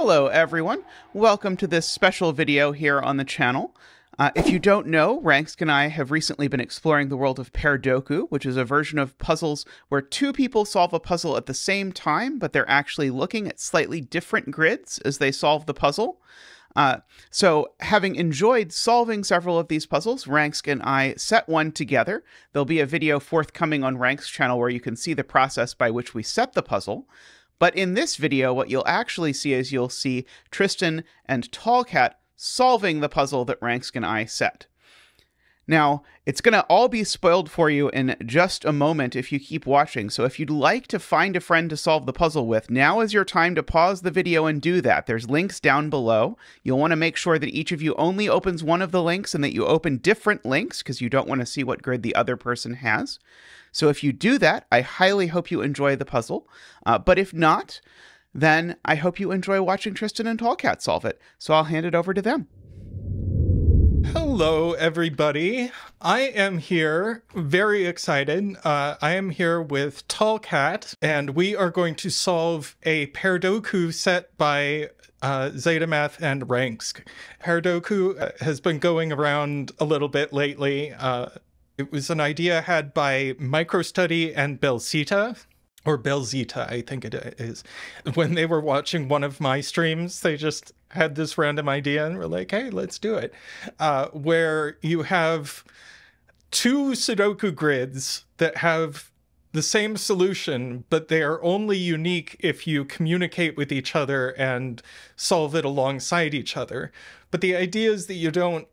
Hello everyone, welcome to this special video here on the channel. If you don't know, Rangsk and I have recently been exploring the world of Sudoku, which is a version of puzzles where two people solve a puzzle at the same time, but they're actually looking at slightly different grids as they solve the puzzle. So having enjoyed solving several of these puzzles, Rangsk and I set one together. There'll be a video forthcoming on Rangsk's channel where you can see the process by which we set the puzzle. But in this video, what you'll actually see is you'll see Tristan and Tallcat solving the puzzle that Rangsk and I set. Now, it's going to all be spoiled for you in just a moment if you keep watching, so if you'd like to find a friend to solve the puzzle with, now is your time to pause the video and do that. There's links down below. You'll want to make sure that each of you only opens one of the links and that you open different links because you don't want to see what grid the other person has. So if you do that, I highly hope you enjoy the puzzle, but if not, then I hope you enjoy watching Tristan and Tallcat solve it. So I'll hand it over to them. Hello, everybody. I am here, very excited. I am here with Tallcat, and we are going to solve a Sudoku set by zetamath and Rangsk. Sudoku has been going around a little bit lately. It was an idea had by MicroStudy and Belzita, or Belzita, I think it is. When they were watching one of my streams, they just had this random idea and were like, hey, let's do it. Where you have two Sudoku grids that have the same solution, but they are only unique if you communicate with each other and solve it alongside each other. But the idea is that you don't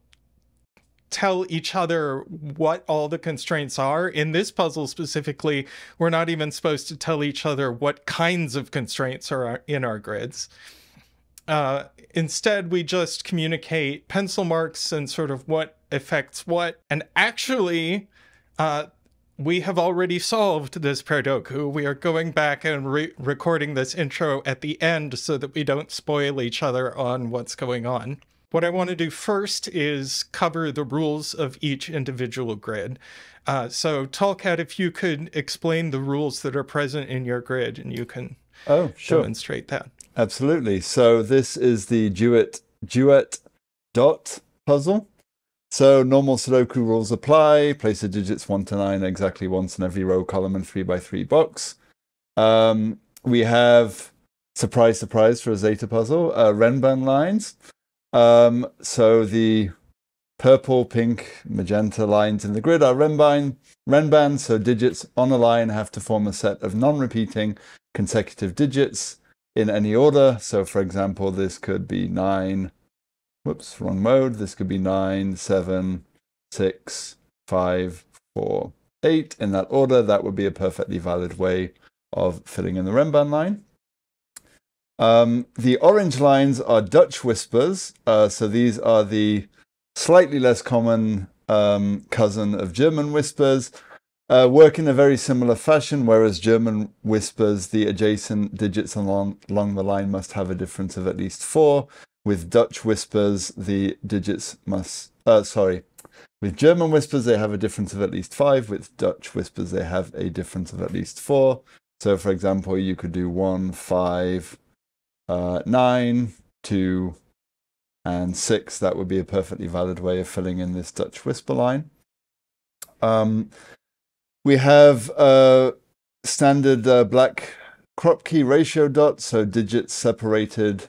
tell each other what all the constraints are. In this puzzle specifically, we're not even supposed to tell each other what kinds of constraints are in our grids. Instead, we just communicate pencil marks and sort of what affects what. And actually, we have already solved this Sudoku. We are going back and recording this intro at the end so that we don't spoil each other on what's going on. What I want to do first is cover the rules of each individual grid. So Tallcat, if you could explain the rules that are present in your grid, and you can demonstrate that. Absolutely. So this is the Duet dot puzzle. So normal Sudoku rules apply. Place the digits 1 to 9 exactly once in every row, column, and 3x3 box. We have, surprise, surprise for a Zeta puzzle, Renban lines. So the purple, pink, magenta lines in the grid are Renban, so digits on a line have to form a set of non-repeating consecutive digits in any order. So for example, this could be 9, whoops, wrong mode. This could be 9, 7, 6, 5, 4, 8. In that order, that would be a perfectly valid way of filling in the Renban line. The orange lines are Dutch whispers, so these are the slightly less common cousin of German whispers, work in a very similar fashion, whereas German whispers, the adjacent digits along the line must have a difference of at least 4. With Dutch whispers, the digits must, with German whispers, they have a difference of at least 5. With Dutch whispers, they have a difference of at least 4. So for example, you could do 1, 5, 9, 2, and 6. That would be a perfectly valid way of filling in this Dutch whisper line. We have standard black crop key ratio dot, so digits separated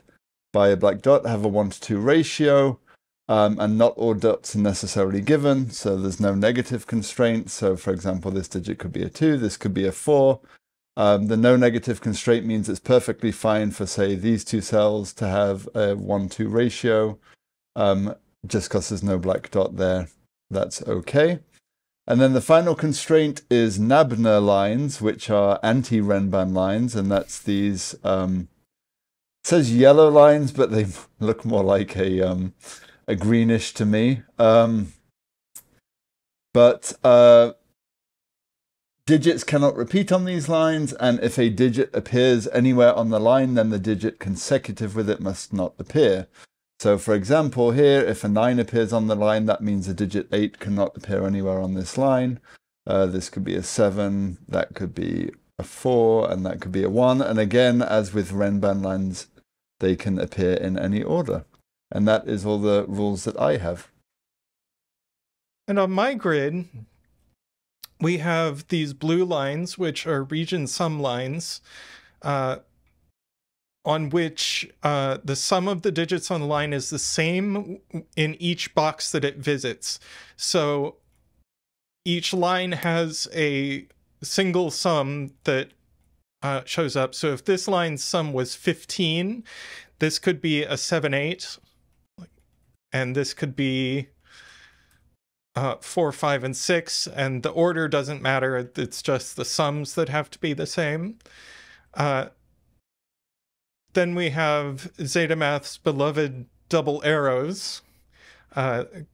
by a black dot have a 1 to 2 ratio, and not all dots are necessarily given, so there's no negative constraint. So for example, this digit could be a 2, this could be a 4. The no negative constraint means it's perfectly fine for, say, these two cells to have a 1-2 ratio. Just because there's no black dot there, that's okay. And then the final constraint is Nabner lines, which are anti-Renban lines, and that's these, it says yellow lines, but they look more like a greenish to me. Digits cannot repeat on these lines, and if a digit appears anywhere on the line, then the digit consecutive with it must not appear. So for example, here, if a 9 appears on the line, that means the digit 8 cannot appear anywhere on this line. This could be a 7, that could be a 4, and that could be a 1. And again, as with Renban lines, they can appear in any order. And that is all the rules that I have. And on my grid, we have these blue lines, which are region sum lines, on which the sum of the digits on the line is the same in each box that it visits. So each line has a single sum that shows up. So if this line's sum was 15, this could be a 7, 8. And this could be 4, 5, and 6. And the order doesn't matter. It's just the sums that have to be the same. Then we have zetamath's beloved double arrows,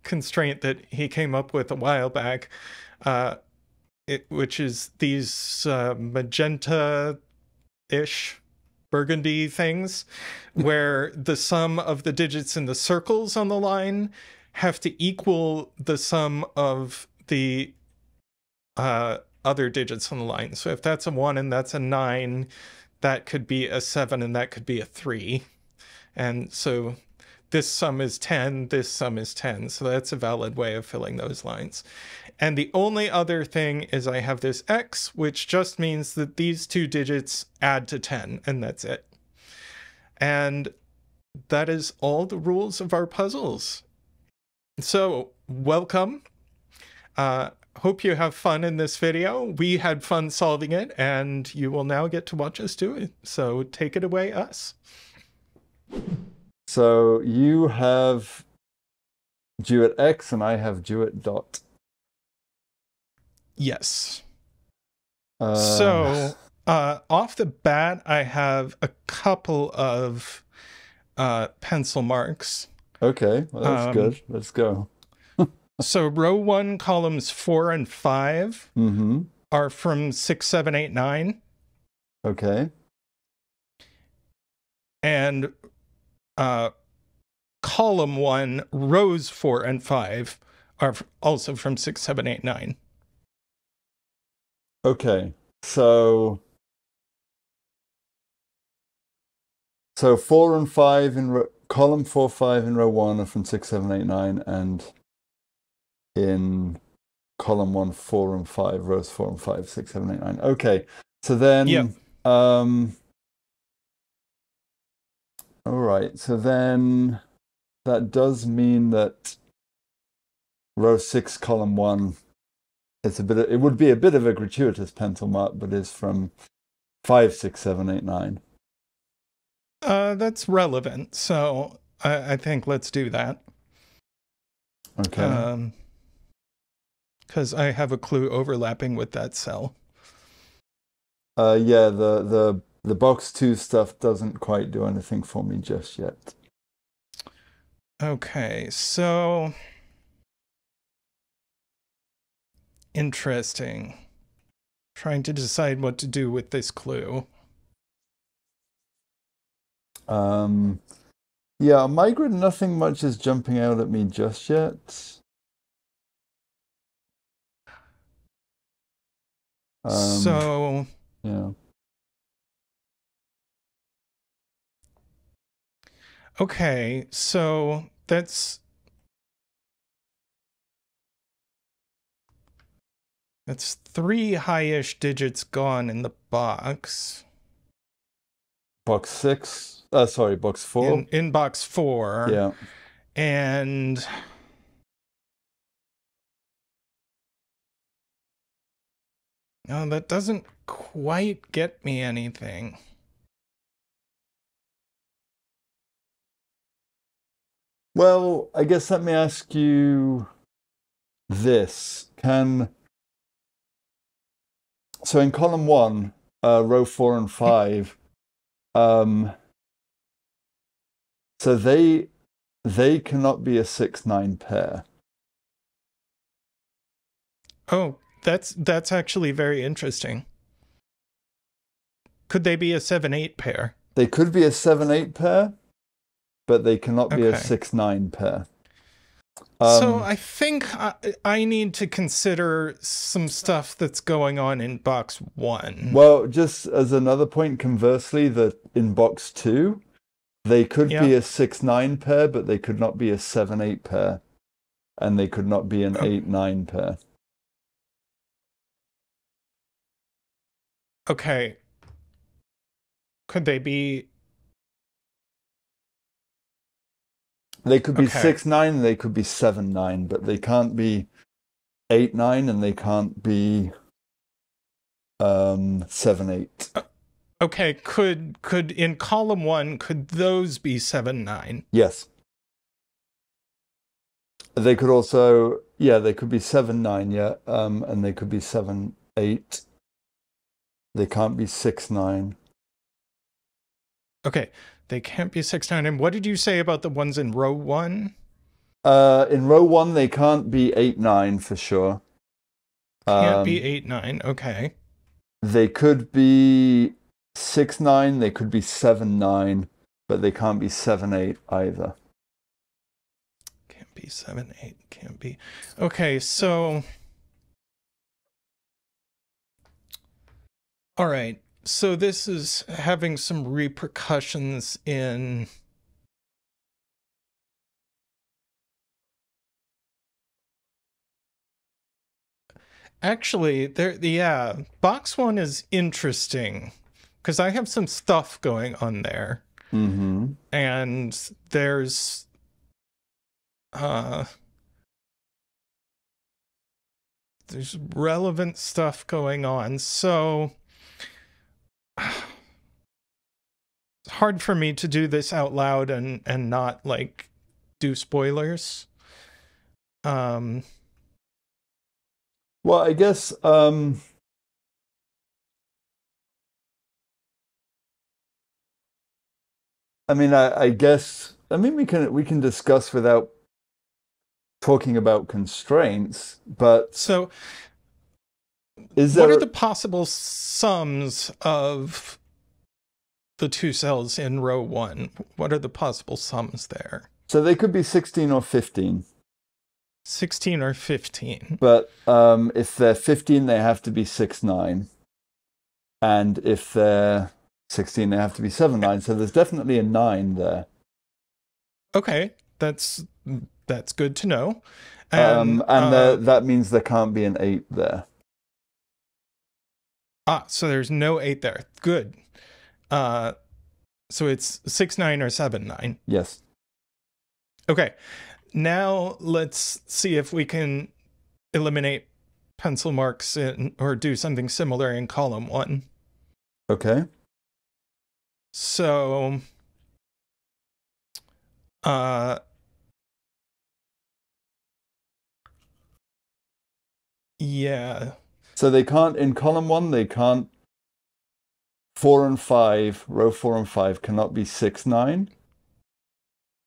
constraint that he came up with a while back, which is these magenta-ish burgundy things, where the sum of the digits in the circles on the line have to equal the sum of the other digits on the line. So if that's a 1 and that's a 9, that could be a 7 and that could be a 3. And so this sum is 10, this sum is 10. So that's a valid way of filling those lines. And the only other thing is I have this X, which just means that these two digits add to 10, and that's it. And that is all the rules of our puzzles. So welcome. Hope you have fun in this video. We had fun solving it, and you will now get to watch us do it. So take it away, us. So you have Duet X and I have Duet Dot. Yes. So off the bat, I have a couple of pencil marks. Okay, well, that's good. Let's go. So row 1, columns 4 and 5 are from 6, 7, 8, 9. Okay. And column 1, rows 4 and 5 are also from 6, 7, 8, 9. Okay, so 4 and 5 in column 4, 5 in row 1 are from 6, 7, 8, 9, and in column 1, 4 and 5, rows 4 and 5, 6, 7, 8, 9. Okay, so then, all right, so then that does mean that row 6, column 1, it would be a bit of a gratuitous pencil mark, but is from 5, 6, 7, 8, 9. That's relevant, so I think let's do that. Okay. Because I have a clue overlapping with that cell. Yeah, the box 2 stuff doesn't quite do anything for me just yet. Okay, so interesting. Trying to decide what to do with this clue. Yeah, on my grid, nothing much is jumping out at me just yet. So yeah. Okay, so that's 3 high-ish digits gone in the box. Box 6. Sorry, box 4. In box 4. Yeah. And no, that doesn't quite get me anything. Well, I guess let me ask you this. So in column 1, row 4 and 5, so they cannot be a 6-9 pair. Oh, that's actually very interesting. Could they be a 7-8 pair? They could be a 7-8 pair, but they cannot be a Okay. 6-9 pair. So I think I need to consider some stuff that's going on in box 1. Well, just as another point, conversely, that in box 2, They could be a 6-9 pair, but they could not be a 7-8 pair. And they could not be an 8-9 pair. Okay. Could they be? They could be 6-9 and they could be 7-9, but they can't be 8-9 and they can't be 7-8. Okay, could in column 1, could those be 7-9? Yes. They could also, they could be 7-9, and they could be 7-8. They can't be 6-9. Okay, they can't be 6-9. And what did you say about the ones in row 1? In row 1, they can't be 8-9 for sure. Can't be 8-9, okay. They could be 6-9, they could be 7-9, but they can't be 7-8 either. Can't be 7-8, can't be. Okay, so... All right, so this is having some repercussions in... Actually, box 1 is interesting because I have some stuff going on there. Mm-hmm. And there's relevant stuff going on. So it's hard for me to do this out loud and not like do spoilers. Well, I guess I guess we can discuss without talking about constraints, but so what are the possible sums of the two cells in row 1? What are the possible sums there? So they could be 16 or 15. 16 or 15. But if they're 15, they have to be 6-9. And if they're 16, they have to be 7-9. So there's definitely a 9 there. Okay, that's good to know. And that means there can't be an 8 there. So there's no 8 there. Good. So it's 6-9 or 7-9. Yes. Okay. Now let's see if we can eliminate pencil marks or do something similar in column 1. Okay. So yeah. So they can't, in column 1, they can't, 4 and 5, row 4 and 5 cannot be 6-9.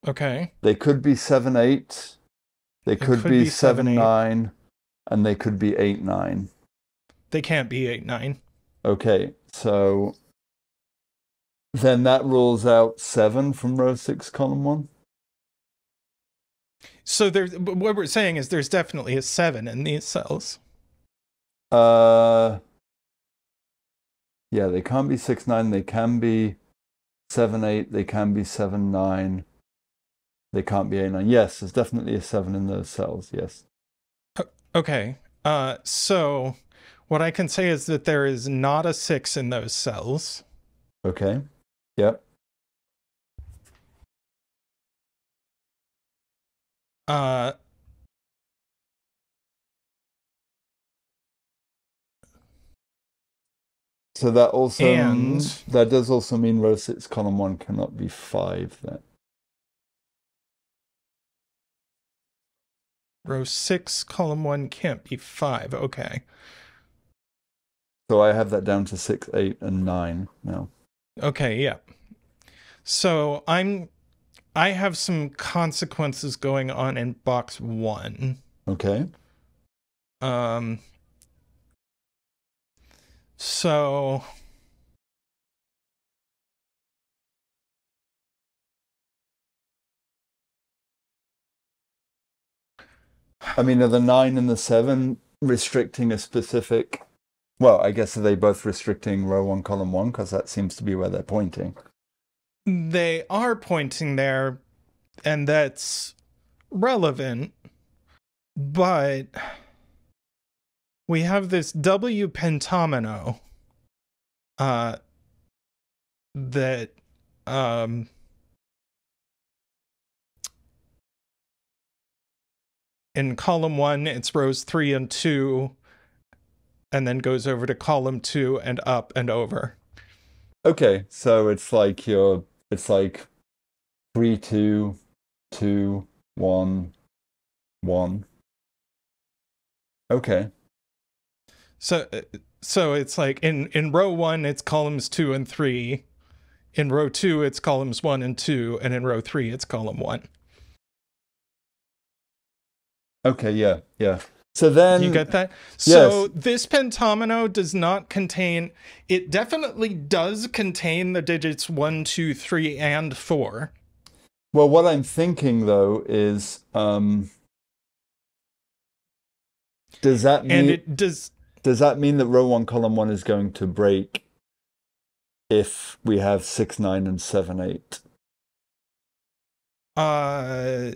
Okay. They could be 7-8. They could be 7-9. And they could be 8-9. They can't be 8-9. Okay, so then that rules out 7 from row 6, column 1. So what we're saying is there's definitely a 7 in these cells. Yeah, they can't be 6-9. They can be 7-8. They can be 7-9. They can't be 8-9. Yes, there's definitely a 7 in those cells. Yes. Okay. So what I can say is that there is not a 6 in those cells. Okay. Yep. So that does also mean row 6, column 1 cannot be 5 then. Row 6, column 1 can't be 5. Okay. So I have that down to 6, 8, and 9 now. Okay, yeah. So I have some consequences going on in box 1. Okay. So are the 9 and the 7 restricting a specific... Well, I guess are they both restricting row 1, column 1? Because that seems to be where they're pointing. They are pointing there, and that's relevant, but we have this W pentomino that in column 1 it's rows 3 and 2, and then goes over to column 2 and up and over. Okay, so it's like 3, 2, 2, 1, 1. Okay. So it's like in row 1 it's columns 2 and 3. In row 2 it's columns 1 and 2, and in row 3 it's column 1. Okay, yeah. So then You get that? Yes. So this pentomino does not contain, it definitely does contain the digits 1, 2, 3, and 4. Well, what I'm thinking though is does that mean And it does that mean that row 1 column 1 is going to break if we have 6, 9 and 7, 8?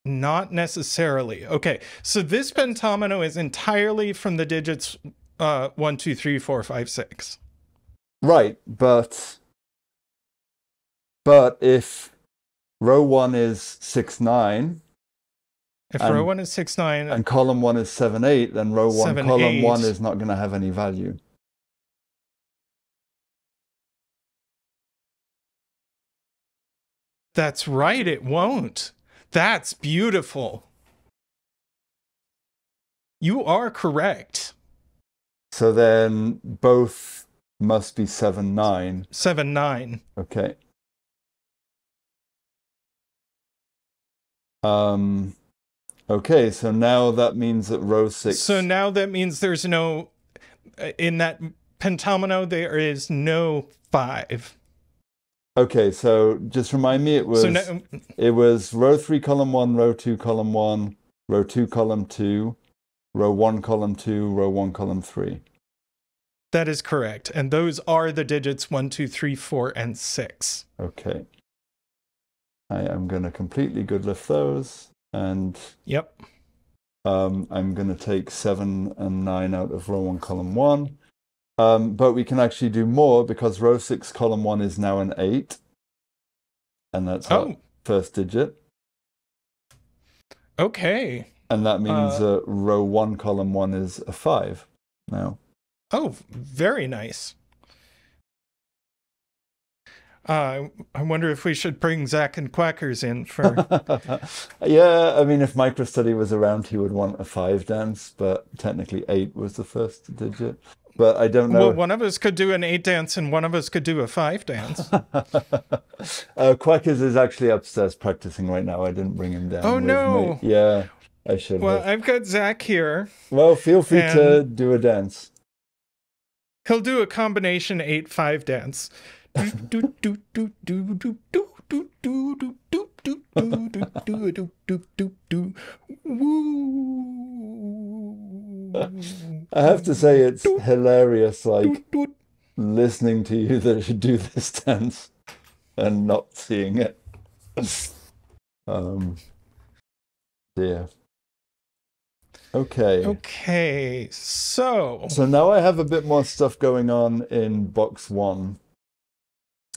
Not necessarily. Okay, so this pentomino is entirely from the digits 1, 2, 3, 4, 5, 6. Right, but if row 1 is 6, 9, If row 1 is 6, 9, and column 1 is 7, 8, then row 1 7, column 8. 1 is not going to have any value. That's right, it won't. That's beautiful. You are correct. So then both must be 7, 9. 7, 9. Okay. Okay, so now that means that row 6... So now that means there's no, in that pentomino, there is no 5. Okay, so just remind me, it was So now, it was row 3 column 1, row 2 column 1, row 2 column 2, row 1 column 2, row 1 column 3. that is correct. And those are the digits 1, 2, 3, 4, and 6. Okay. I am going to completely good lift those, and Yep. I'm going to take 7 and 9 out of row 1 column 1. But we can actually do more, because row 6 column 1 is now an 8. And that's our first digit. Okay. And that means row 1 column 1 is a 5 now. Oh, very nice. I wonder if we should bring Zach and Quackers in for... Yeah, I mean, if MicroStudy was around, he would want a 5 dance, but technically 8 was the first digit. But I don't know. Well, one of us could do an 8 dance and one of us could do a 5 dance. Quackers is actually upstairs practicing right now. I didn't bring him down. Oh, no. Me. Yeah, I should Well, have. I've got Zach here. Well, feel free to do a dance. He'll do a combination 8-5 dance. I have to say, it's hilarious, like, listening to you that should do this dance and not seeing it. Dear. Okay, so now I have a bit more stuff going on in box 1.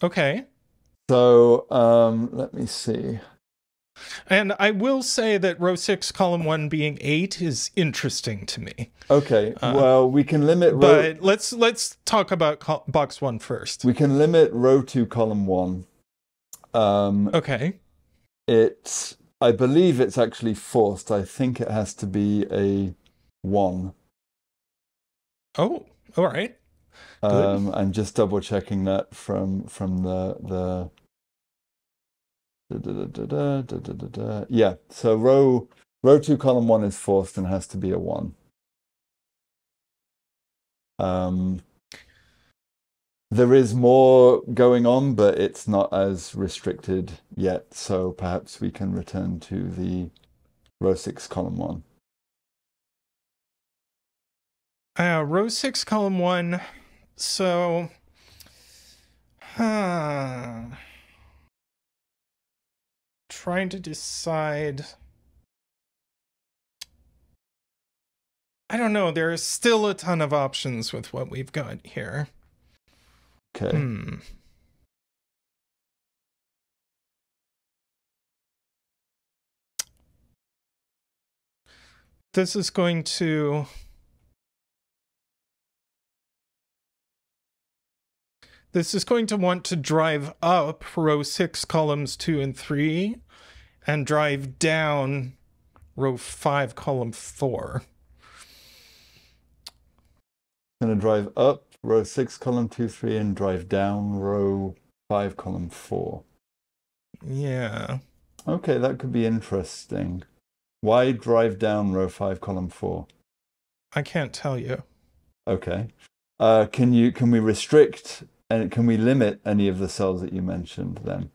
Okay. So, let me see. And I will say that row 6, column 1 being 8 is interesting to me. Okay, well, we can limit... But let's talk about box 1 first. We can limit row 2, column 1. Okay. I believe it's actually forced. I think it has to be a 1. Oh, all right. I'm just double checking that from the yeah. So row 2 column 1 is forced and has to be a 1. There is more going on, but it's not as restricted yet. So perhaps we can return to the row 6 column 1. Row 6, column 1. So Trying to decide. I don't know. There is still a ton of options with what we've got here. Okay. This is going to... This is going to want to drive up row 6, columns 2 and 3, and drive down row 5, column 4. Going to drive up row 6, column 2, 3, and drive down row 5, column 4. Yeah. Okay, that could be interesting. Why drive down row 5, column 4? I can't tell you. Okay. Can we restrict and can we limit any of the cells that you mentioned then?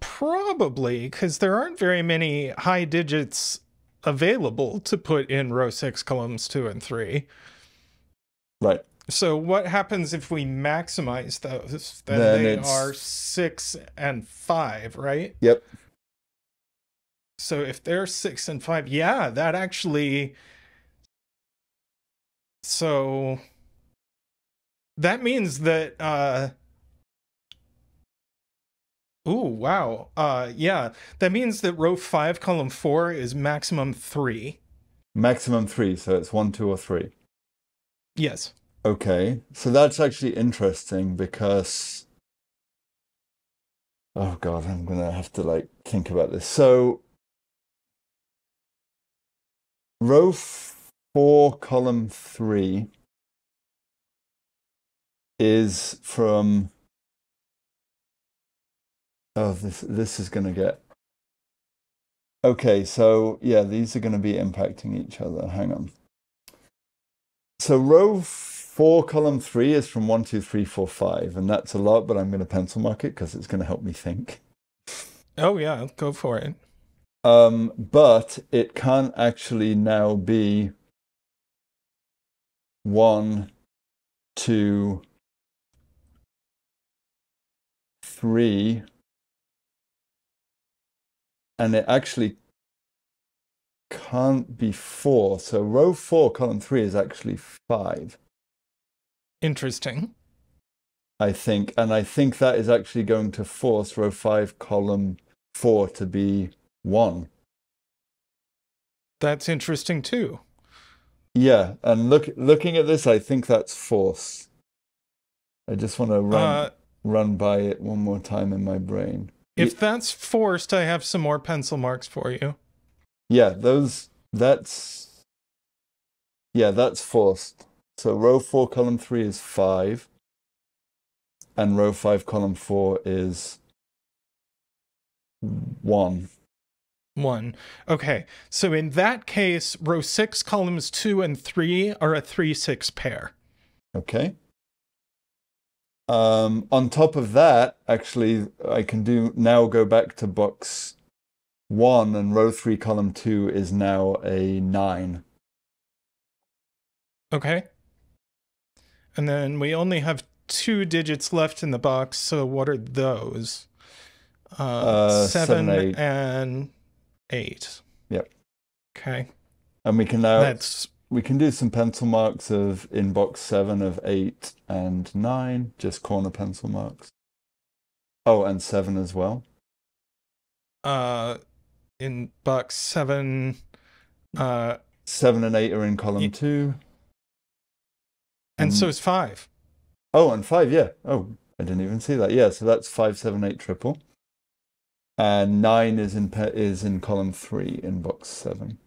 Probably, because there aren't very many high digits available to put in row 6, columns 2 and 3. Right. So what happens if we maximize those? Then they are 6 and 5, right? Yep. So if they're 6 and 5, yeah, that actually... So that means that... Ooh, wow. Yeah, that means that row 5, column 4 is maximum 3. Maximum 3, so it's 1, 2, or 3. Yes. Okay, so that's actually interesting because... Oh god, I'm gonna have to think about this. So row 4, column 3 is from... Oh, this is gonna get... Okay, so yeah, these are gonna be impacting each other. Hang on. So row 4, column 3 is from 1, 2, 3, 4, 5, and that's a lot, but I'm going to pencil mark it because it's going to help me think. Oh yeah, go for it. But it can't actually now be 1, 2, 3, and it actually can't be 4. So row 4, column 3 is actually 5. Interesting. I think, and I think that is actually going to force row 5, column 4 to be 1. That's interesting too. Yeah, and looking at this, I think that's force. I just want to run by it one more time in my brain. If that's forced, I have some more pencil marks for you. Yeah, that's forced. So row 4, column 3 is 5. And row 5, column 4 is 1. 1. Okay, so in that case, row 6, columns 2 and 3 are a 3-6 pair. Okay. On top of that, actually, I can now go back to box 1, and row 3, column 2 is now a 9. Okay. And then we only have 2 digits left in the box, so what are those? 7 8. and 8. Yep. Okay. And we can do some pencil marks in box 7 of 8 and 9, just corner pencil marks. Oh, and 7 as well. In box 7, 7 and 8 are in column 2. And so is 5. Oh, and 5, yeah. Oh, I didn't even see that. Yeah, so that's 5, 7, 8 triple. And 9 is in column 3 in box 7.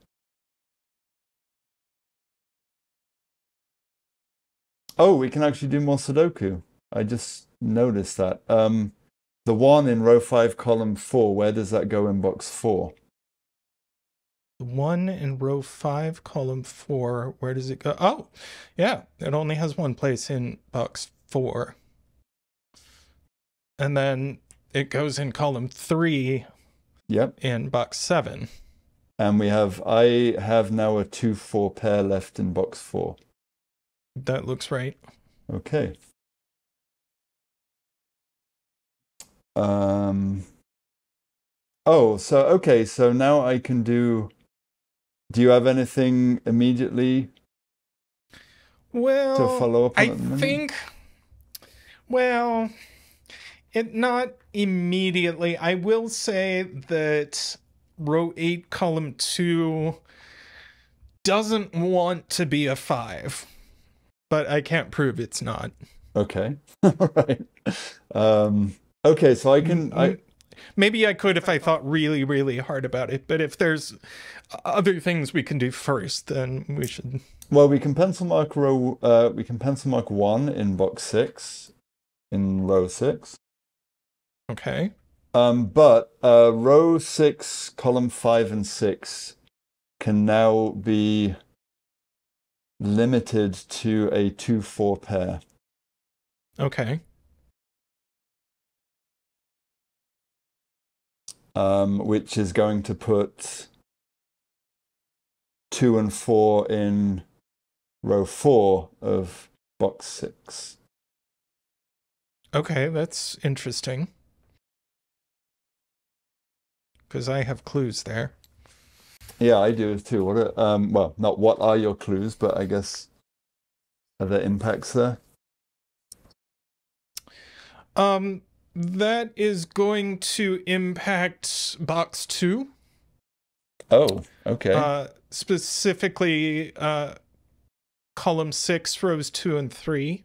Oh, we can actually do more Sudoku. I just noticed that. The 1 in row 5, column 4, where does that go in box 4? The 1 in row 5, column 4, where does it go? Oh, yeah, it only has one place in box 4. And then it goes in column 3. Yep. In box 7. And I have now a 2-4 pair left in box 4. That looks right. Okay. Oh, so okay, so now I can do you have anything immediately to Well, follow up on I at the minute? think, well, it not immediately. I will say that row 8, column 2 doesn't want to be a 5, but I can't prove it's not. Okay. All right. Okay, so I can Maybe I could if I thought really, really hard about it, but if there's other things we can do first, then we should. well, we can pencil mark we can pencil mark 1 in box 6 in row 6. Okay. But row 6, column 5 and 6 can now be limited to a 2-4 pair. Okay. Which is going to put 2 and 4 in row 4 of box 6. Okay, that's interesting. Because I have clues there. Yeah, I do too. What are, well, not what are your clues, but I guess are there impacts there? That is going to impact box 2. Oh, okay. Specifically, column 6, rows 2 and 3.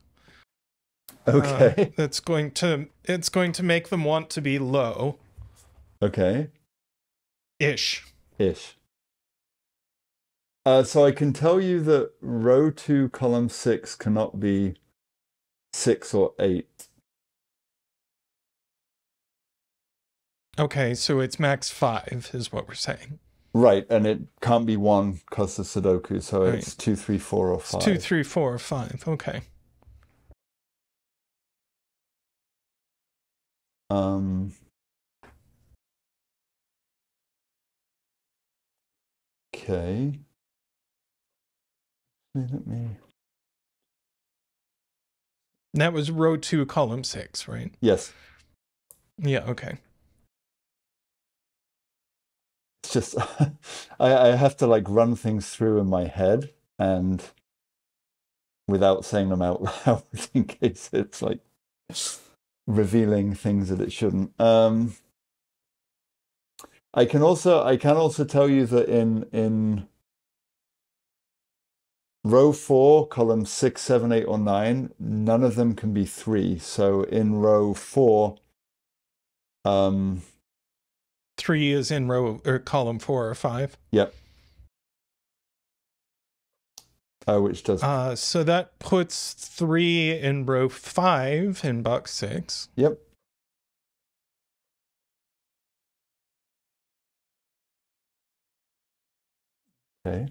Okay. It's going to make them want to be low. Okay. Ish. So I can tell you that row 2, column 6 cannot be 6 or 8. Okay, so it's max 5 is what we're saying. Right, and it can't be 1 because of Sudoku, so Right. it's 2, 3, 4, or 5. It's 2, 3, 4, or 5. Okay. Okay. Let me. That was row 2, column 6, right? Yes. Yeah, okay. It's just I have to like run things through in my head and without saying them out loud in case it's like revealing things that it shouldn't. I can also tell you that in row 4, column 6, 7, 8, or 9, none of them can be 3. So in row 4, 3 is in row or column 4 or 5. Yep. Which does. So that puts 3 in row 5 in box 6. Yep. Okay.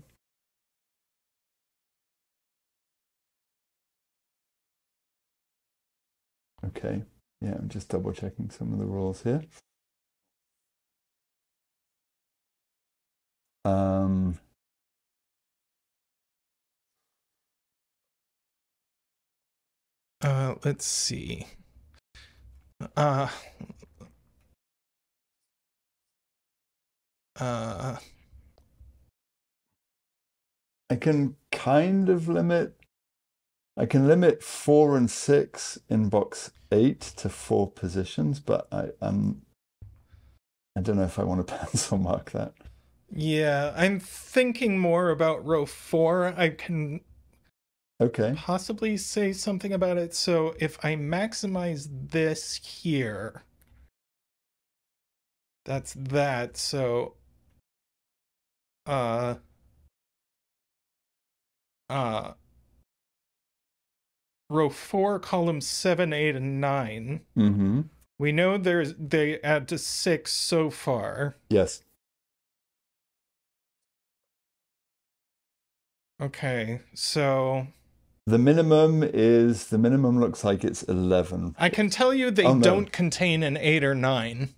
Okay. Yeah, I'm just double checking some of the rules here. Let's see. I can kind of limit. I can limit 4 and 6 in box 8 to 4 positions, but I don't know if I want to pencil mark that. Yeah, I'm thinking more about row 4. I can possibly say something about it. So if I maximize this here, that's that. So row 4, columns 7, 8, and 9. Mm-hmm. We know they add to 6 so far. Yes. Okay, so the minimum looks like it's 11. I can tell you they don't contain an 8 or 9.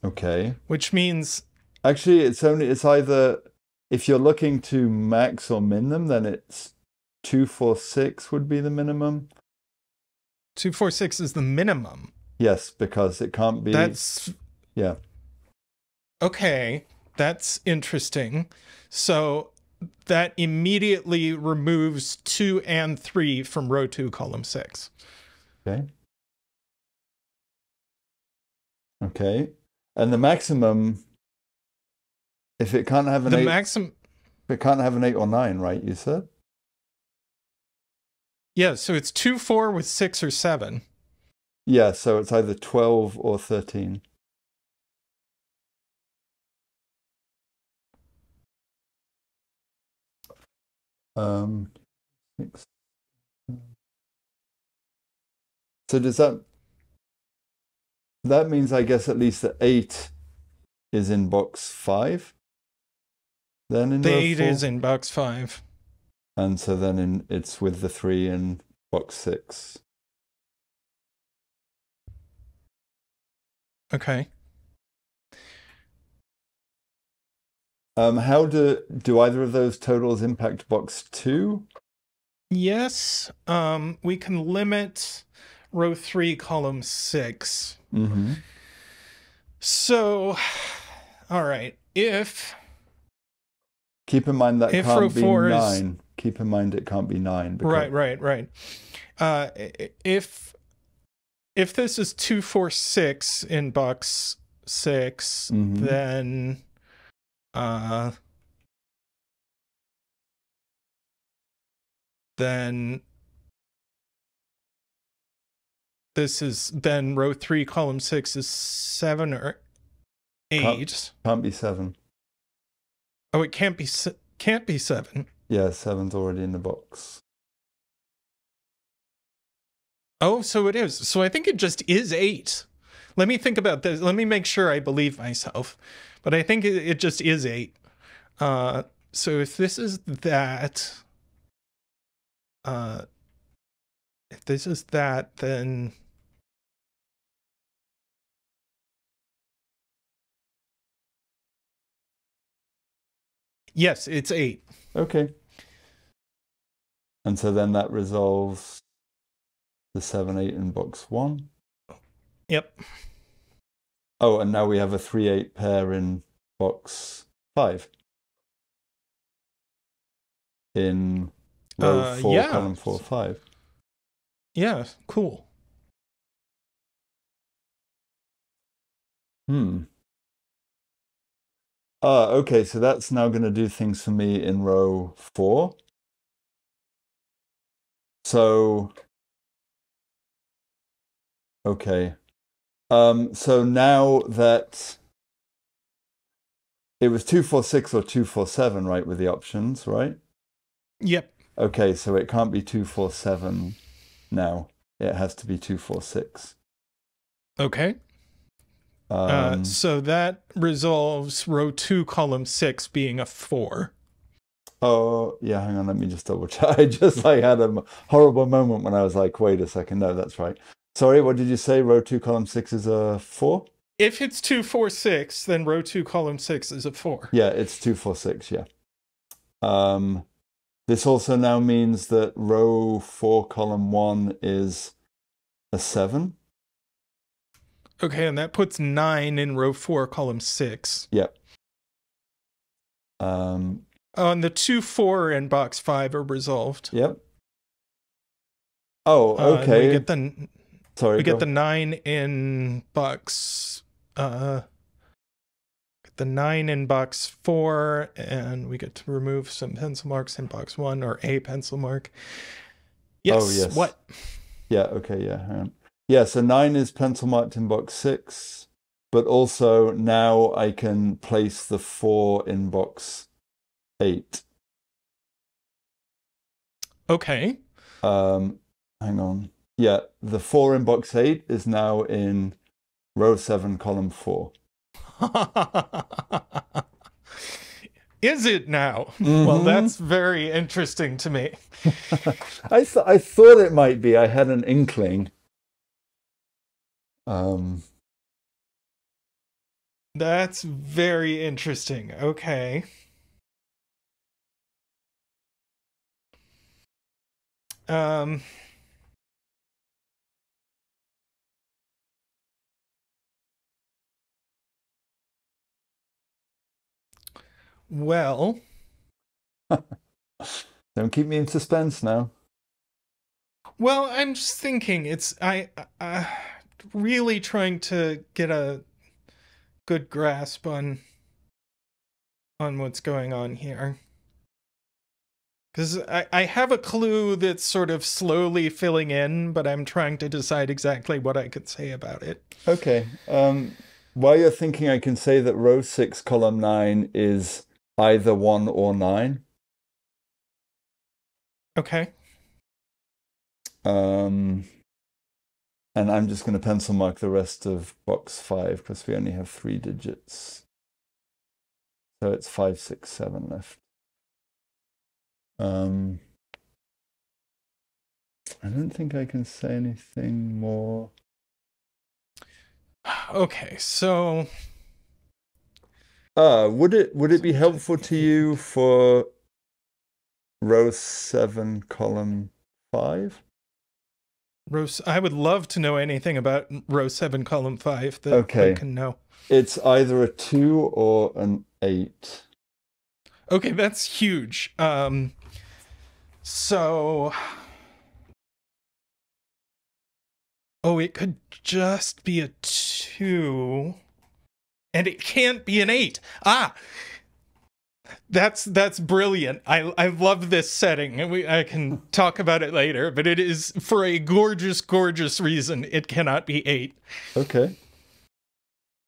Okay. Which means actually it's either if you're looking to max or min them, then it's 2, 4, 6 would be the minimum. 246 is the minimum. Yes, because it can't be. That's yeah. Okay. That's interesting. So that immediately removes 2 and 3 from row 2, column 6. Okay. Okay. And the maximum, if it can't have an 8, maximum. it can't have an 8 or 9, right? You said. Yeah. So it's 2, 4 with 6 or 7. Yeah. So it's either 12 or 13. Six. So does that means, I guess, at least the 8 is in box 5? Then in The row 8 4? is in box 5. And so then it's with the 3 in box 6. Okay. How do either of those totals impact box 2? Yes. We can limit row 3, column 6. Mm-hmm. So, all right. Keep in mind that if can't row be 4 is 9. Keep in mind it can't be 9. right. If this is 2, 4, 6 in box 6, Mhm. then this is then row 3, column 6 is 7 or 8. Can't be 7. Oh, it can't be 7. Yeah, 7's already in the box. Oh, so it is. So I think it just is 8. Let me think about this. Let me make sure I believe myself. But I think it just is 8. So if this is that, then yes, it's 8. Okay. And so then that resolves the 7, 8 in box 1. Yep. Oh, and now we have a 3, 8 pair in box 5. In row 4, yeah. column 4, 5. Yeah, cool. Okay, so that's now going to do things for me in row 4. So, okay. So now that it was 2, 4, 6 or 2, 4, 7, right, with the options, right? Yep. Okay, so it can't be 2, 4, 7 now. It has to be 2, 4, 6. Okay. So that resolves row 2, column 6 being a 4. Oh, yeah, hang on, let me just double check. I just had a horrible moment when I was like, wait a second, no, that's right. Sorry, what did you say? Row 2, column 6 is a 4? If it's 2, 4, 6, then row 2, column 6 is a 4. Yeah, it's 2, 4, 6, yeah. This also now means that row 4, column 1 is a 7. Okay, and that puts 9 in row 4, column 6. Yep. And the 2, 4 in box 5 are resolved. Yep. Oh, okay. We get the Sorry. We get the 9 in box. The 9 in box 4, and we get to remove some pencil marks in box 1, or a pencil mark. Yes. Oh, yes. What? Yeah. Okay. Yeah. Hang on. Yeah. So 9 is pencil marked in box 6, but also now I can place the 4 in box 8. Okay. Hang on. Yeah, the 4 in box 8 is now in row 7, column 4. Is it now? Mm-hmm. Well, that's very interesting to me. I thought it might be. I had an inkling. That's very interesting. Okay. Well, Don't keep me in suspense now. I'm just thinking. I really trying to get a good grasp on what's going on here. Because I have a clue that's sort of slowly filling in, but I'm trying to decide exactly what I could say about it. Okay. While you're thinking, I can say that row 6, column 9 is either 1 or 9. Okay. And I'm just going to pencil mark the rest of box 5 because we only have 3 digits. So it's 5, 6, 7 left. I don't think I can say anything more. Okay, so would it be helpful to you for row 7, column 5? I would love to know anything about row 7, column 5 that I can know. It's either a 2 or an 8. Okay, that's huge. So it could just be a 2, and it can't be an 8. That's brilliant. I love this setting, and I can talk about it later, but it is for a gorgeous, gorgeous reason. It cannot be 8. Okay.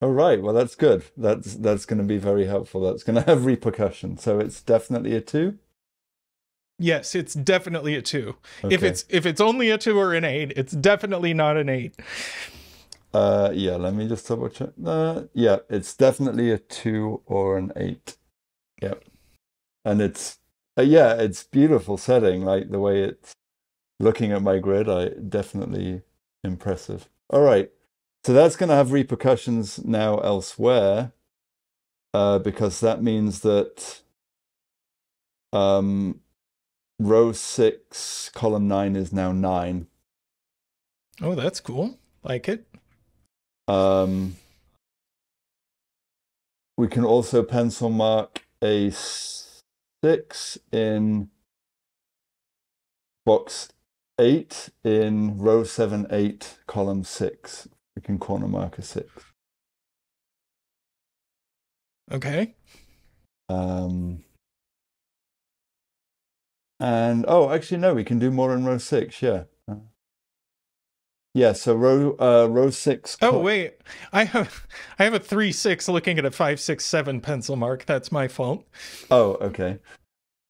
All right. Well, that's good. That's going to be very helpful. That's going to have repercussions. So it's definitely a 2. Yes, it's definitely a 2. Okay. If it's only a 2 or an 8, it's definitely not an 8. Yeah. Let me just double check. Yeah, it's definitely a 2 or an 8. Yep. And it's beautiful setting. Like the way it's looking at my grid, definitely impressive. All right. So that's going to have repercussions now elsewhere, because that means that row 6, column 9 is now 9. Oh, that's cool. Like it. We can also pencil mark a 6 in box 8 in row 7, 8, column 6. We can corner mark a 6. Okay. And actually no, we can do more in row 6. Yeah. Yeah. So row 6. Oh wait, I have a 3, 6 looking at a 5, 6, 7 pencil mark. That's my fault. Oh, okay.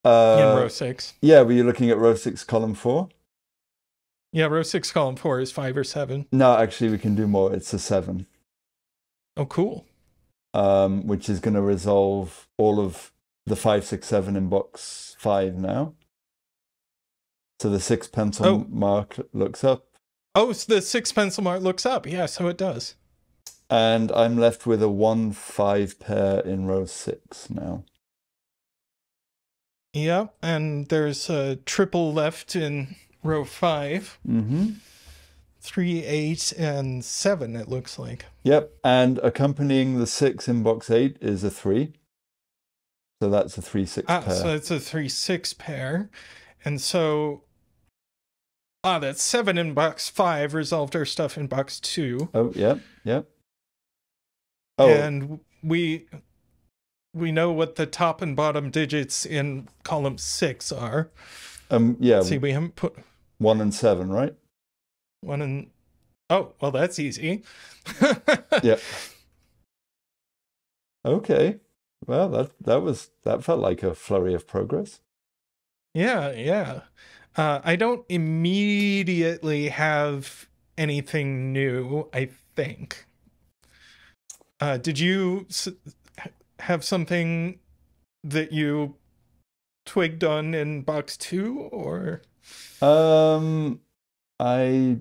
In row 6. Yeah. Were you looking at row 6, column 4? Yeah, row 6, column 4 is 5 or 7. No, actually, we can do more. It's a 7. Oh, cool. Which is going to resolve all of the 5, 6, 7 in box 5 now. So the 6 pencil mark looks up. Oh, so the 6 pencil mark looks up. Yeah, so it does. And I'm left with a 1, 5 pair in row 6 now. Yeah, and there's a triple left in row 5. Mm-hmm. 3, 8, and 7, it looks like. Yep, and accompanying the 6 in box 8 is a 3. So that's a 3, 6 pair. So it's a 3, 6 pair. And so that's 7 in box 5, resolved our stuff in box 2. Oh, yep. Oh. And we know what the top and bottom digits in column 6 are. Yeah. Let's see, we haven't put 1 and 7, right? 1 and... Oh, well, that's easy. Yeah. Okay. Well, that felt like a flurry of progress. Yeah. I don't immediately have anything new, I think. Did you have something that you twigged on in box 2, or? I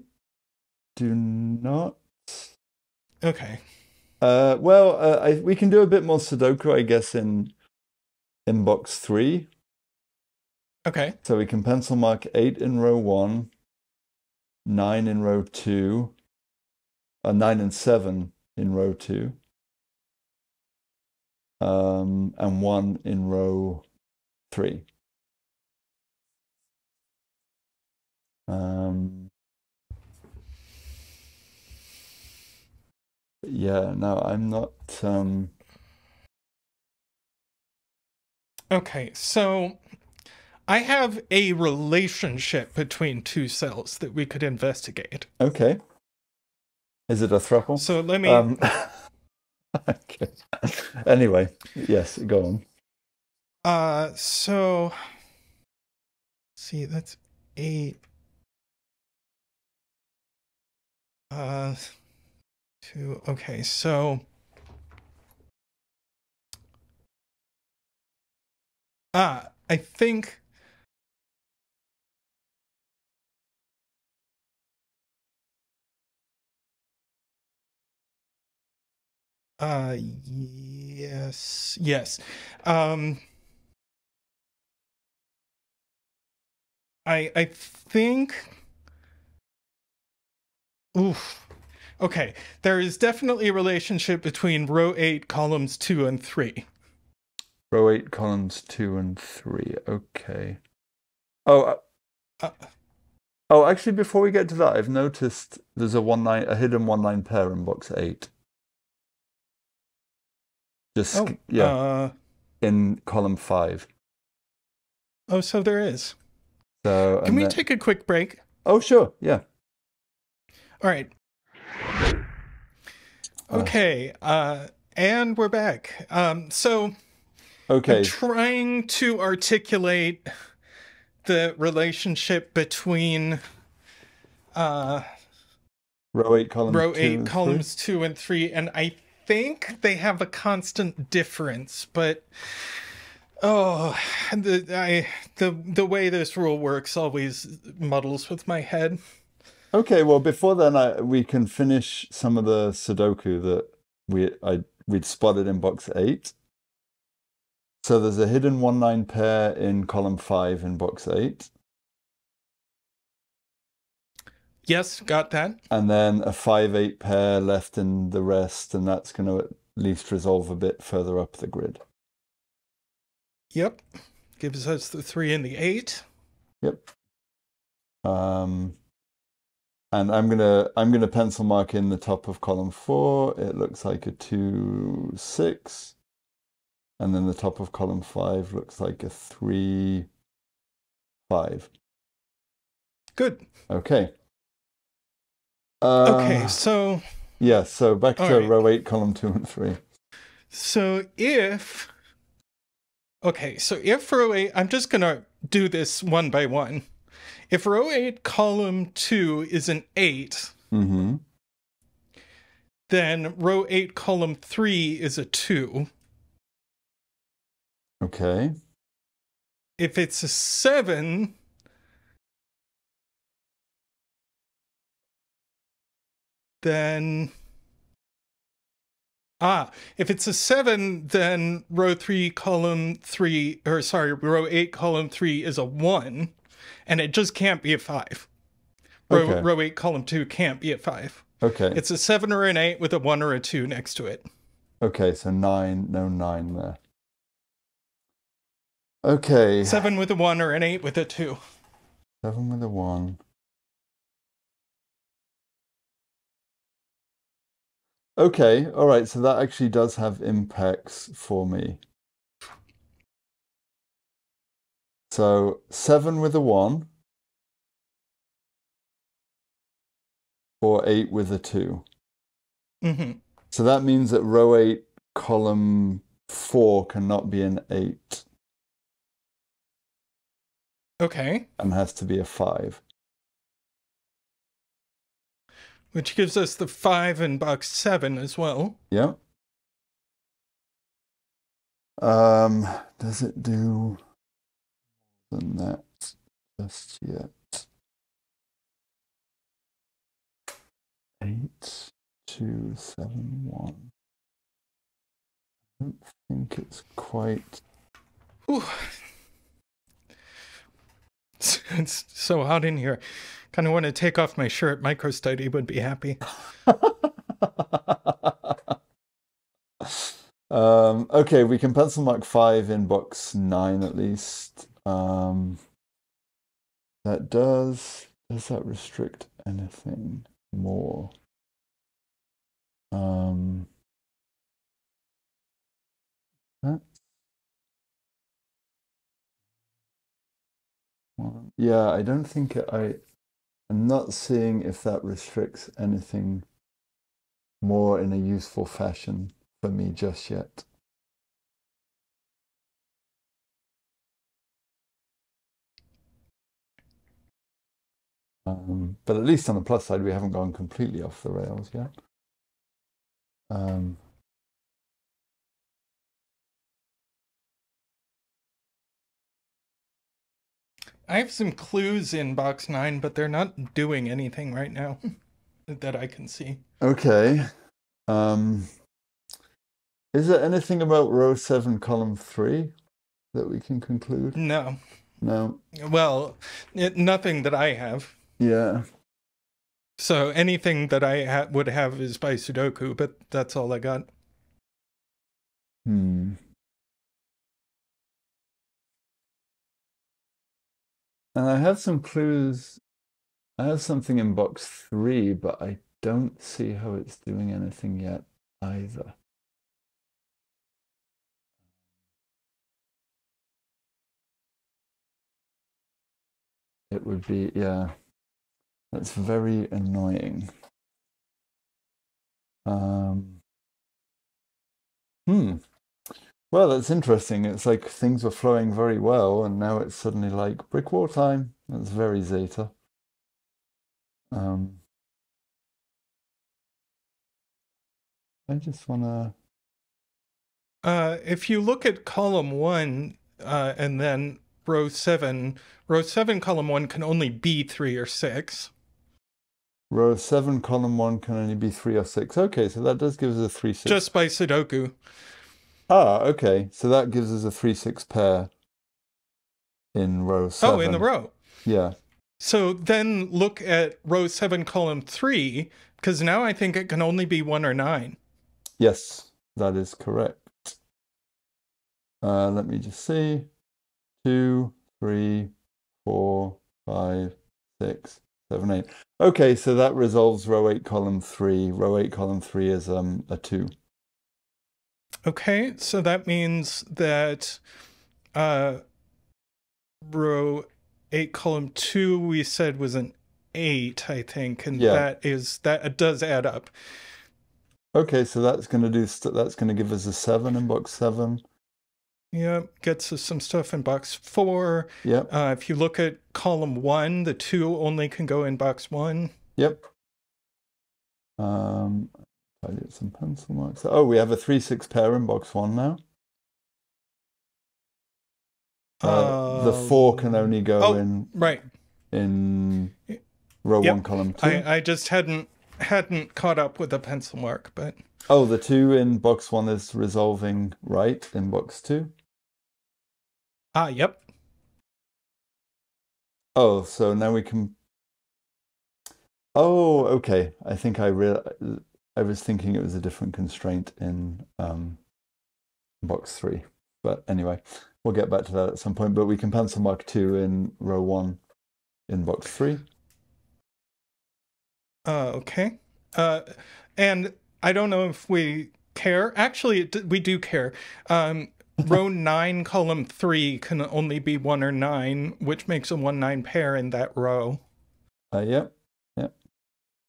do not. Okay. We can do a bit more Sudoku, I guess, in box 3. Okay. So we can pencil mark 8 in row 1, 9 in row 2, 9 and 7 in row 2. and 1 in row 3. Yeah, no, I'm not. Okay, so I have a relationship between two cells that we could investigate. Okay. Is it a throuple? So let me. Okay. Anyway, yes, go on. So. See, that's 8. 2. Okay, so. I think. Yes. I think. Oof. Okay, there is definitely a relationship between row 8, columns 2 and 3. Row 8, columns 2 and 3. Okay. Oh, actually, before we get to that, I've noticed there's a hidden 1-9 pair in box 8. Just in column 5. Oh, so there is. So can we take a quick break? Oh, sure. Yeah. All right. Okay. And we're back. So. Okay. I'm trying to articulate the relationship between row 8, columns 2 and 3, and I think they have a constant difference, but the way this rule works always muddles with my head. Okay, well, before then, we can finish some of the sudoku that we'd spotted in box 8. So there's a hidden 1-9 pair in column 5 in box 8. Yes, got that. And then a 5-8 pair left in the rest, and that's going to at least resolve a bit further up the grid. Yep. Gives us the 3 and the 8. Yep. And I'm gonna pencil mark in the top of column 4. It looks like a 2, 6. And then the top of column 5 looks like a 3, 5. Good. Okay. Okay, so... Yeah, so back to row 8, column 2 and 3. So if... Okay, so if row 8... I'm just going to do this one by one. If row 8, column 2 is an 8, then row 8, column 3 is a 2. Okay. If it's a 7, then... if it's a 7, then row 8, column 3 is a 1, and it just can't be a 5. Row 8, column 2 can't be a 5. Okay. It's a 7 or an 8 with a 1 or a 2 next to it. Okay, so 9, no 9 there. Okay. 7 with a 1 or an 8 with a 2. 7 with a 1. Okay, all right, so that actually does have impacts for me. So 7 with a 1 or 8 with a 2. So that means that row 8, column 4 cannot be an 8. Okay. And has to be a 5. Which gives us the 5 in box 7 as well. Yeah. Does it do than that just yet? 8, 2, 7, 1. I don't think it's quite... Ooh. It's so hot in here. Kind of want to take off my shirt. MicroStudy would be happy. Okay, we can pencil mark 5 in box 9 at least. That does that restrict anything more? That, well, yeah, I don't think I'm not seeing if that restricts anything more in a useful fashion for me just yet. But at least on the plus side, we haven't gone completely off the rails yet. I have some clues in box 9, but they're not doing anything right now that I can see. Okay. Is there anything about row 7, column 3 that we can conclude? No. No. Well, nothing that I have. Yeah. So anything that I would have is by Sudoku, but that's all I got. And I have some clues. I have something in box 3, but I don't see how it's doing anything yet either. It would be, yeah, that's very annoying. Well, that's interesting. It's like things were flowing very well, and now it's suddenly like brick wall time. That's very Zeta. I just want to... if you look at column 1 and then row 7, column 1 can only be 3 or 6. Row 7, column 1 can only be 3 or 6. Okay, so that does give us a 3-6. Just by Sudoku. Ah, okay. So that gives us a 3-6 pair in row 7. Oh, in the row. Yeah. So then look at row 7, column 3, because now I think it can only be 1 or 9. Yes, that is correct. Let me just see. 2, 3, 4, 5, 6, 7, 8. Okay, so that resolves row 8, column 3. Row 8, column 3 is a 2. Okay, so that means that row 8, column 2, we said was an 8, I think, and yeah. that does add up. Okay, so that's going to give us a 7 in box 7. Yep, gets us some stuff in box 4. Yep. If you look at column 1, the 2 only can go in box 1. Yep. I did some pencil marks. Oh, we have a 3-6 pair in box 1 now. The 4 can only go in. Right. In row 1, column 2. I just hadn't caught up with the pencil mark, but oh, the 2 in box 1 is resolving right in box 2. Yep. Oh, so now we can. Oh, okay. I think I was thinking it was a different constraint in box 3, but anyway, we'll get back to that at some point. But we can pencil mark 2 in row 1 in box 3. Okay. And I don't know if we care. Actually, we do care. Row 9, column 3 can only be 1 or 9, which makes a 1-9 pair in that row. Yep. Yep.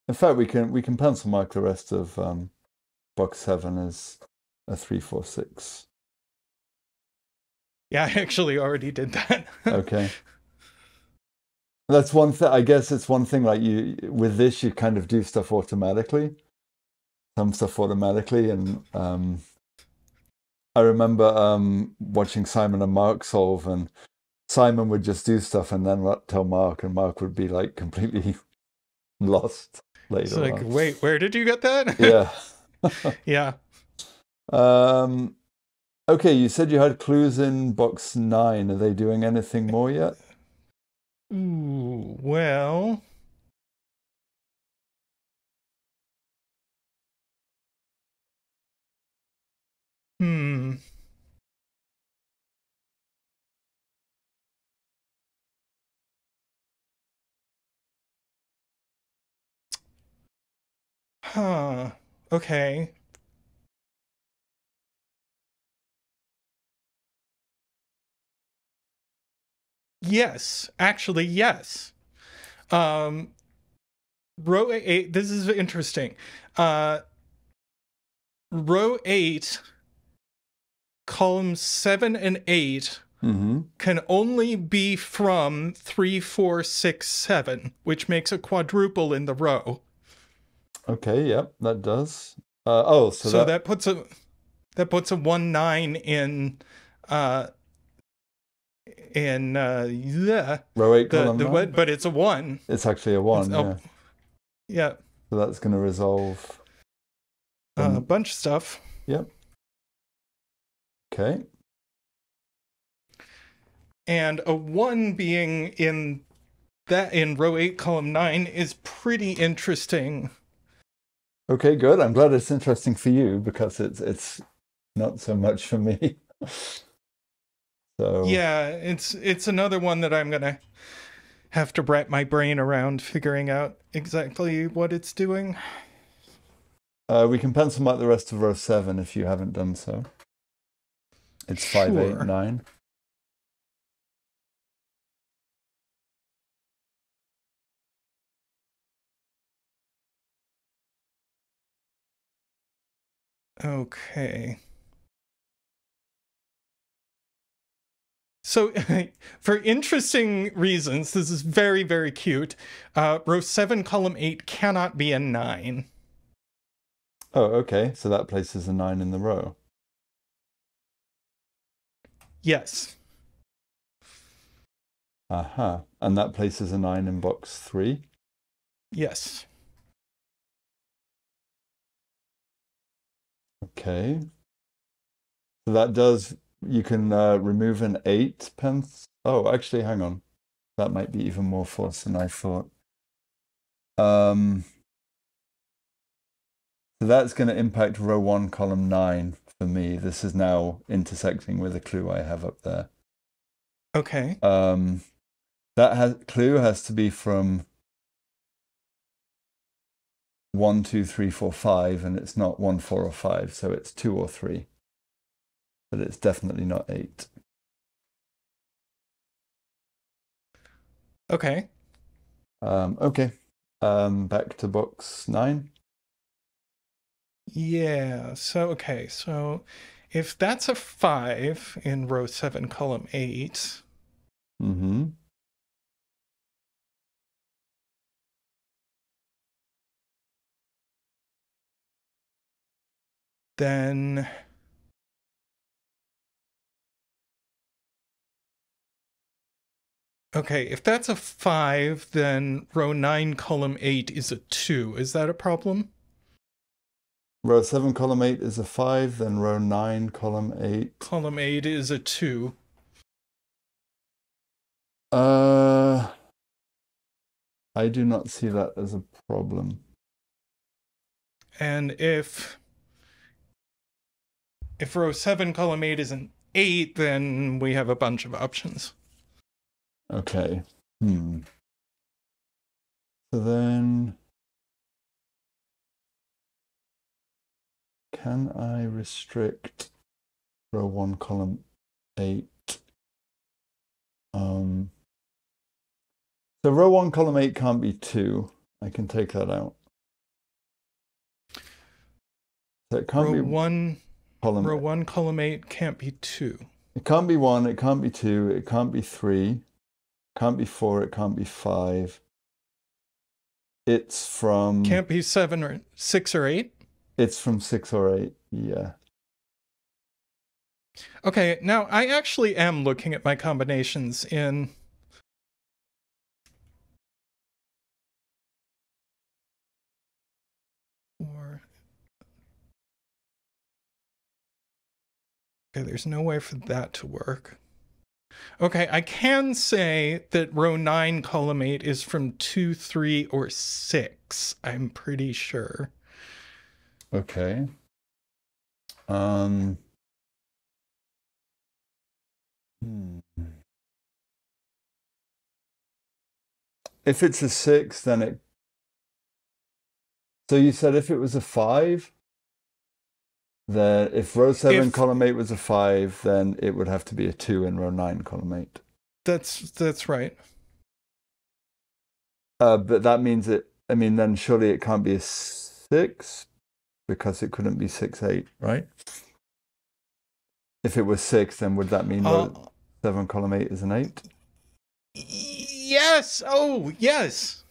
In fact, we can pencil mark the rest of box 7 as a 3-4-6. Yeah, I actually already did that. Okay. That's one thing. I guess it's one thing. Like with this, you kind of do stuff automatically. Some stuff automatically, and I remember watching Simon and Mark solve, and Simon would just do stuff and then tell Mark, and Mark would be like completely lost later. It's like, wait, where did you get that? Yeah. Yeah. Okay, you said you had clues in box 9. Are they doing anything more yet? Ooh, well. Hmm. Huh. Okay. Yes. Actually, yes. Um, row 8, this is interesting. Row 8, columns 7 and 8 can only be from 3, 4, 6, 7, which makes a quadruple in the row. Okay, yep, that does. Oh, So that puts a 1, 9 in the row 8, column 9? but it's a 1. It's actually a 1, yeah. Yeah. So that's going to resolve A bunch of stuff. Yep. Okay. And a 1 being in row 8, column 9 is pretty interesting. Okay, good. I'm glad it's interesting for you because it's not so much for me. So yeah, it's another one that I'm gonna have to wrap my brain around figuring out exactly what it's doing. we can pencil mark the rest of row 7 if you haven't done so. It's 5, 8, 9. Okay. So, for interesting reasons, this is very, very cute. Row 7, column 8 cannot be a 9. Oh, okay. So that places a 9 in the row. Yes. Aha. And that places a 9 in box 3? Yes. Okay. So that does, you can remove an 8 pence. Oh, actually, hang on. That might be even more force than I thought. So that's going to impact row 1, column 9 for me. This is now intersecting with a clue I have up there. Okay. That clue has to be from 1, 2, 3, 4, 5, and it's not 1, 4, or 5, so it's 2 or 3. But it's definitely not 8. Okay. Okay. Back to box 9. Yeah. So, okay. So, if that's a 5 in row 7, column 8. Mm-hmm. Then okay, if that's a 5, then row 9, column 8 is a 2. Is that a problem? Row 7, column 8 is a 5, then row 9, column 8. Column 8 is a 2. I do not see that as a problem. And if row 7, column 8 is an 8, then we have a bunch of options. Okay. So then, can I restrict row 1, column 8? So row 1, column 8 can't be 2. I can take that out. So it can't row be 1, column. Row 1, column 8 can't be 2. It can't be 1. It can't be 2. It can't be 3. It can't be 4. It can't be 5. It's from. Can't be 7 or 6 or 8. It's from 6 or 8. Yeah. Okay, now I actually am looking at my combinations in okay, there's no way for that to work. Okay, I can say that row 9, column 8 is from 2, 3, or 6. I'm pretty sure. Okay. If it's a 6, then it... So you said if it was a 5, then if row 7, column 8 was a 5, then it would have to be a 2 in row 9, column 8. That's right. But that means then surely it can't be a 6, because it couldn't be 6, 8, right? If it was 6, then would that mean row 7, column 8 is an 8? Yes! Oh, yes!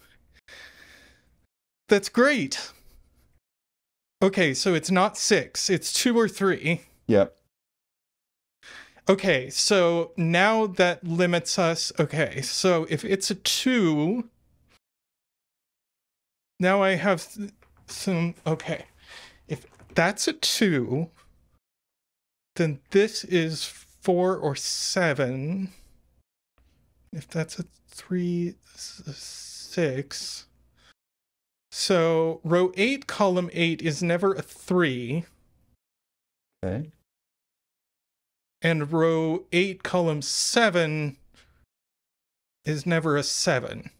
That's great. Okay, so it's not 6, it's 2 or 3. Yep. Okay, so now that limits us. Okay, so if it's a 2, now I have some. Okay, if that's a 2, then this is 4 or 7. If that's a 3, 6. So row 8, column 8 is never a 3. Okay. And row 8, column 7 is never a 7.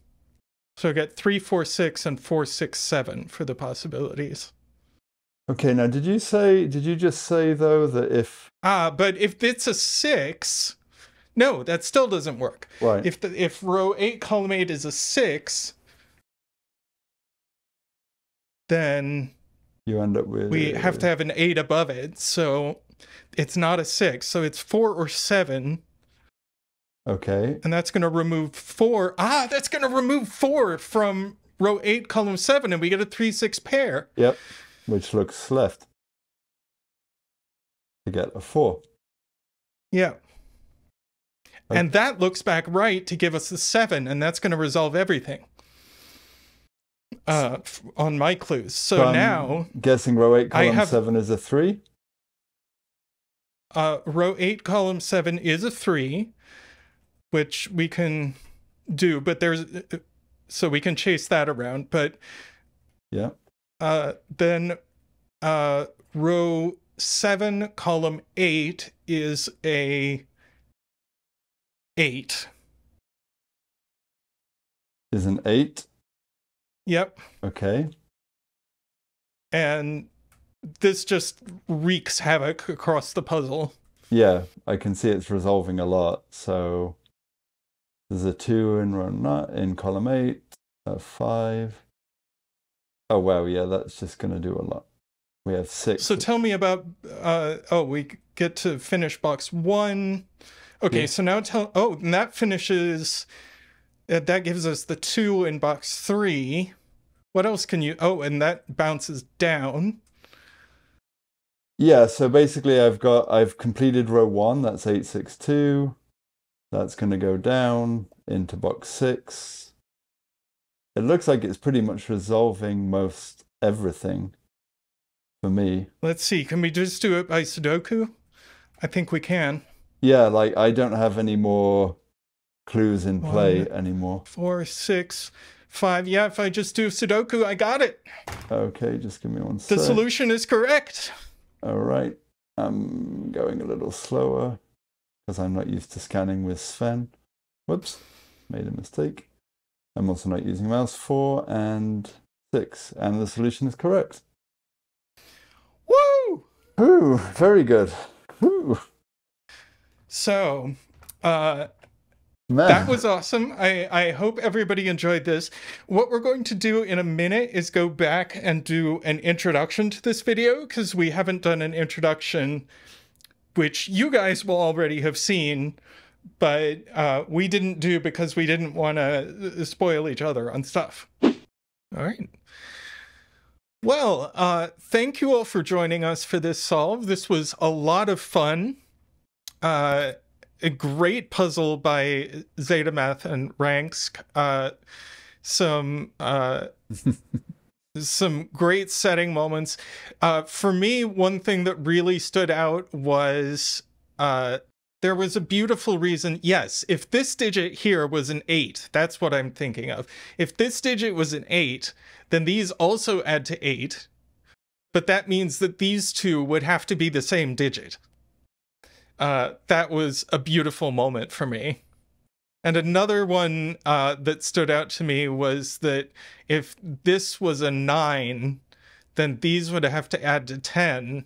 So I get 3, 4, 6, and 4, 6, 7 for the possibilities. Okay, now did you just say though that if... But if it's a 6, no, that still doesn't work. Right. If row 8, column 8 is a 6, then you end up with... we have to have an 8 above it, so it's not a 6. So it's 4 or 7. Okay. And that's going to remove 4. That's going to remove 4 from row 8, column 7, and we get a 3, 6 pair. Yep. Which looks left. To get a 4. Yeah. Okay. And that looks back right to give us the 7, and that's going to resolve everything. On my clues. So now... guessing row 8, column 7 is a 3? Row 8, column 7 is a 3, which we can do, but there's... So we can chase that around, but... Yeah. Then row 7, column 8 is a 8. Is an 8? Yep. Okay. And this just wreaks havoc across the puzzle. Yeah, I can see it's resolving a lot. So there's a 2 in column 8, a 5. Oh, wow, yeah, that's just going to do a lot. We have 6. So tell me about, we get to finish box 1. Okay, yeah. So now and that finishes, that gives us the 2 in box 3. What else can you, and that bounces down. Yeah, so basically I've completed row 1, that's 8, 6, 2. That's going to go down into box 6. It looks like it's pretty much resolving most everything for me. Let's see, can we just do it by sudoku? I think we can. Yeah, like I don't have any more clues in play anymore. 4, 6, 5. Yeah, if I just do sudoku, I got it. Okay, just give me one sec. The solution is correct. All right, I'm going a little slower because I'm not used to scanning with Sven. Whoops, made a mistake. I'm also not using mouse. 4 and 6, and the solution is correct. Woo! Ooh, very good. Ooh. So, that was awesome. I hope everybody enjoyed this. What we're going to do in a minute is go back and do an introduction to this video, because we haven't done an introduction, which you guys will already have seen, but we didn't do because we didn't want to spoil each other on stuff. All right. Well, thank you all for joining us for this solve. This was a lot of fun. A great puzzle by Zetamath and Rangsk. Some great setting moments. For me, one thing that really stood out was there was a beautiful reason. Yes, if this digit here was an 8, that's what I'm thinking of. If this digit was an 8, then these also add to 8. But that means that these two would have to be the same digit. that was a beautiful moment for me. And another one that stood out to me was that if this was a 9, then these would have to add to 10,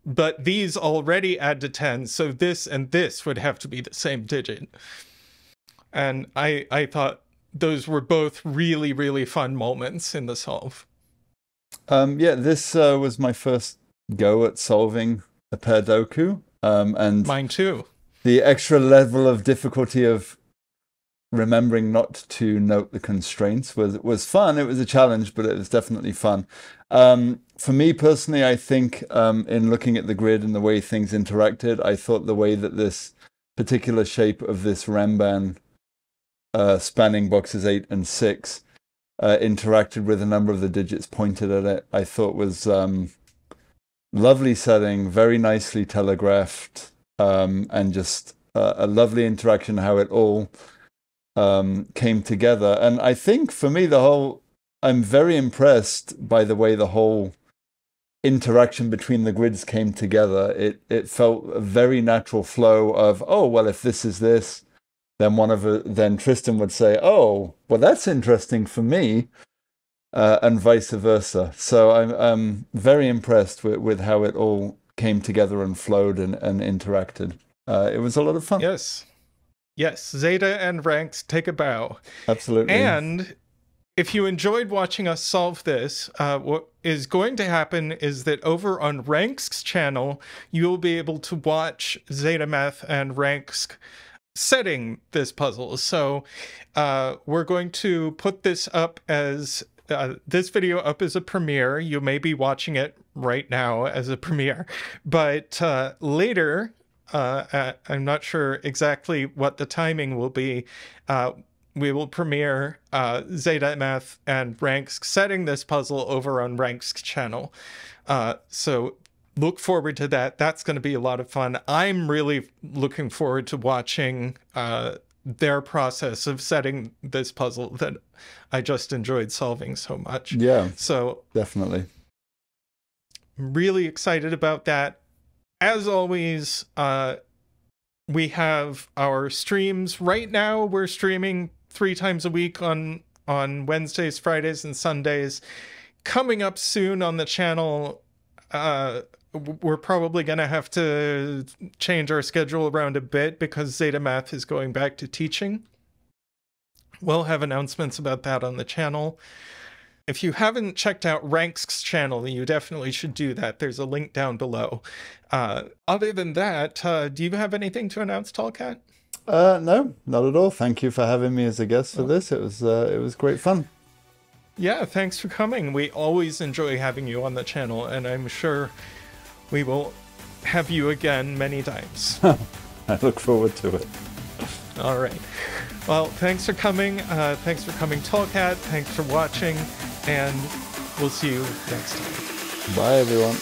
but these already add to 10, so this and this would have to be the same digit. And I thought those were both really, really fun moments in the solve. Yeah, this was my first go at solving a Perdoku. And mine too. The extra level of difficulty of remembering not to note the constraints was fun. It was a challenge, but it was definitely fun. For me personally, I think in looking at the grid and the way things interacted, I thought the way that this particular shape of this Ramban spanning boxes 8 and 6 interacted with a number of the digits pointed at it, I thought was lovely setting, very nicely telegraphed, and just a lovely interaction how it all came together. And I think for me, I'm very impressed by the way the whole interaction between the grids came together. It felt a very natural flow of, oh, well, if this is this, then Tristan would say, oh, well, that's interesting for me, and vice versa. So I'm very impressed with how it all came together and flowed and interacted. It was a lot of fun. Yes. Yes, Zeta and Rangsk, take a bow. Absolutely. And if you enjoyed watching us solve this, what is going to happen is that over on Rangsk's channel, you'll be able to watch zetamath and Rangsk setting this puzzle. So we're going to put this up as this video up as a premiere. You may be watching it right now as a premiere, but later, I'm not sure exactly what the timing will be. We will premiere zetamath and Rangsk setting this puzzle over on Rangsk's channel. So look forward to that. That's going to be a lot of fun. I'm really looking forward to watching their process of setting this puzzle that I just enjoyed solving so much. Yeah, so definitely. I'm really excited about that. As always, we have our streams. Right now, we're streaming 3 times a week on Wednesdays, Fridays, and Sundays. Coming up soon on the channel, we're probably going to have to change our schedule around a bit because zetamath is going back to teaching. We'll have announcements about that on the channel. If you haven't checked out Rangsk's channel, you definitely should do that. There's a link down below. Other than that, do you have anything to announce, Tallcat? No, not at all. Thank you for having me as a guest for this. It was great fun. Yeah, thanks for coming. We always enjoy having you on the channel, and I'm sure we will have you again many times. I look forward to it. All right. Well, thanks for coming. Thanks for coming, Tallcat. Thanks for watching, and we'll see you next time. Bye, everyone.